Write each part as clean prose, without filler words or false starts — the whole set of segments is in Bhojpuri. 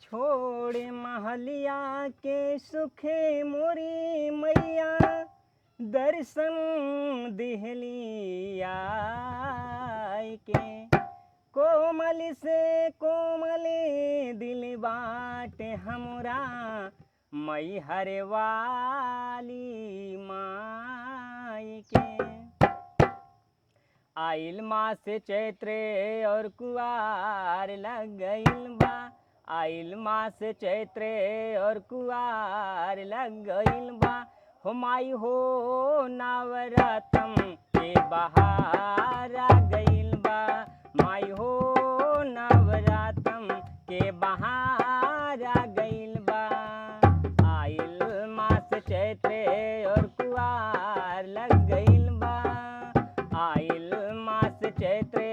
छोड़े महलिया के सुखे मोरी मैया दर्शन दिहली आई के कोमल से कोमल दिल बाटे हमरा मई हरे वाली माई के आइल मास चैत्रे और कुआर लग गइल बा आइल मास चैत्रे और कुआर लग गइल बा हो माई हो नवरतम के बहार आ गइल बा माई हो नवरतम के बहार आ गइल बा आइल मास चैत्रे और कुआर लग गइल बा आइल मास चैत्रे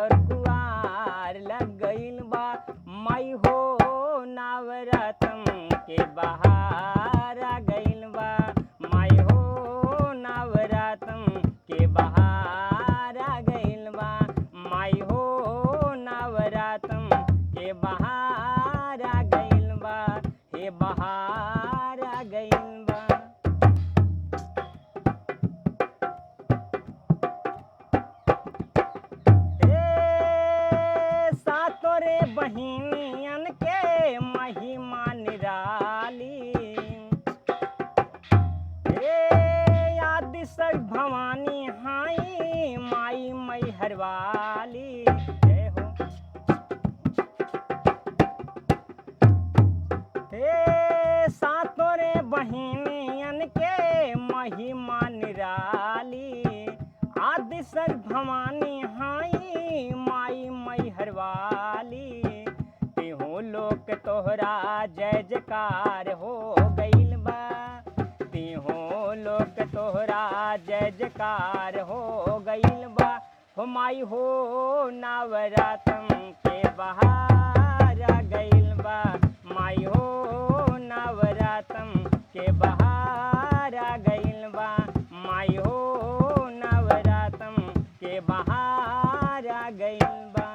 और कुआर लग गइल बा माई हो नवरतम के बहार आ गइल बा माई हो नवरतम के बहार आ गइल बा माई हो नवरतम के बहार आ गइल बा हे बहार आ गइल बा सातोरे बहिनियन के महिमा निराली आदि सब भवानी हाई माई मई हरवाली जय हो सातोरे बहिनियन के महिमा निराली आदि सब भवानी हाई माई मई हरवाली तिहु लोक तोहरा जय जयकार हो गइल बा तिहु लोक तोहरा जय जयकार हो गइल बा हो माई हो नवरतम के बहार आ गइल बा माई हो नवरतम के बहार आ गइल बा माई हो नवरतम के बहार आ गइल बा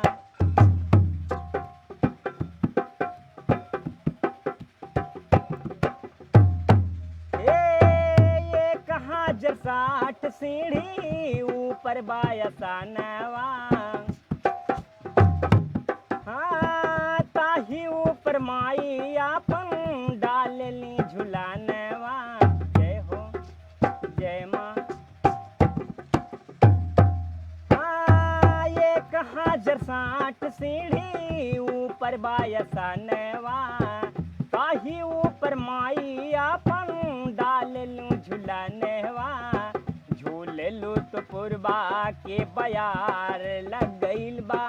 ये कहाँ जसाठ सीढ़ी ऊपर बायसा नवा हाँ ताही ऊपर माई आपन डाल ली झुलानवा जय हो जय माँ हाँ ये कहाँ जसाठ सीढ़ी ऊपर बायसा नवा ताही ऊपर माई आपन डाल लूं झुलानवा झूल लू तो पुरबा के बयार लग गइल बा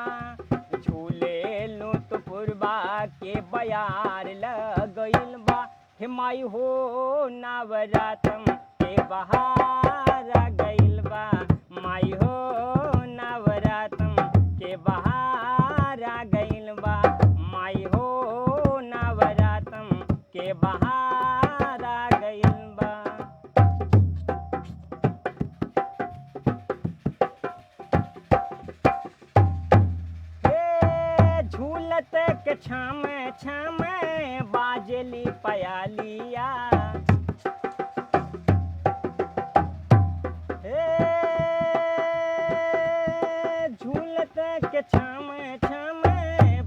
झूले लू तो पुरबा के बयार लग गइल बा हे माई हो नवरतम के बहार आ गइल बा माई हो नवरतम के बहार आ गइल बा माई हो नवरतम के बहार आ गइल बा झूलत के छाम छाम बाजली पयालिया झूलत के छाम छाम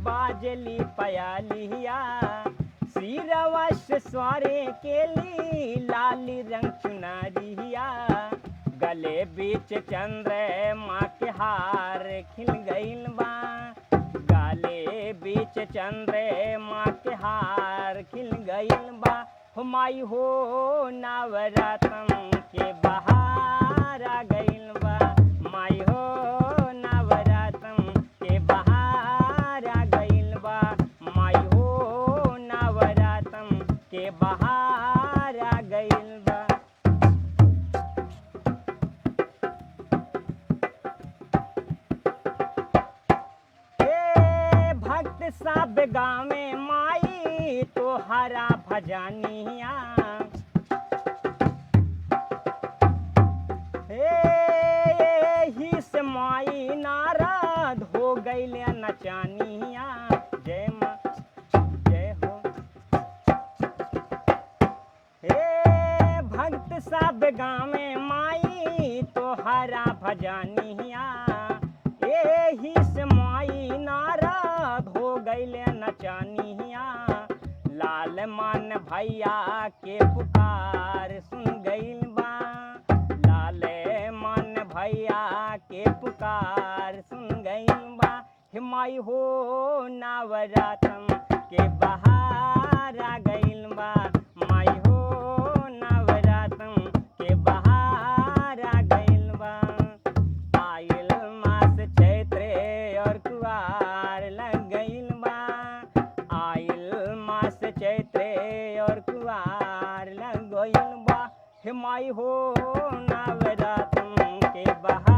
बाजली पयालिया सिरवश स्वारे के ली लाली रंग चुनरिया गले बीच चंद्र माँ के हार खिल गइल बा गले बीच चंद्र माँ के हार खिल गइल बा हो माई हो नवरतम के बहार आ गइल बा माई हो नवरतम के बहार आ गइल बा माई हो नवरतम के बहार आ गइल बा भक्त सब गावे माई तोहरा भजनिया ही से माई नारद हो गइले नचानिया जय माँ जय हो सब गावे माई तोहरा भजनिया एही से माई नाराज हो गईले नचनिया लाल मान भैया के पुकार सुन गईल बा लाल मान भैया के पुकार सुन गईल बा हे माई हो नवरातम के बहार आ गईल बा माई हो नवरातम के बहार आ गईल बा आयल मास चैत्रे और कुवार लग गईल बा आयल मास चैत्रे और कुवार लग गईल बा हे माई हो नवरातम के बहार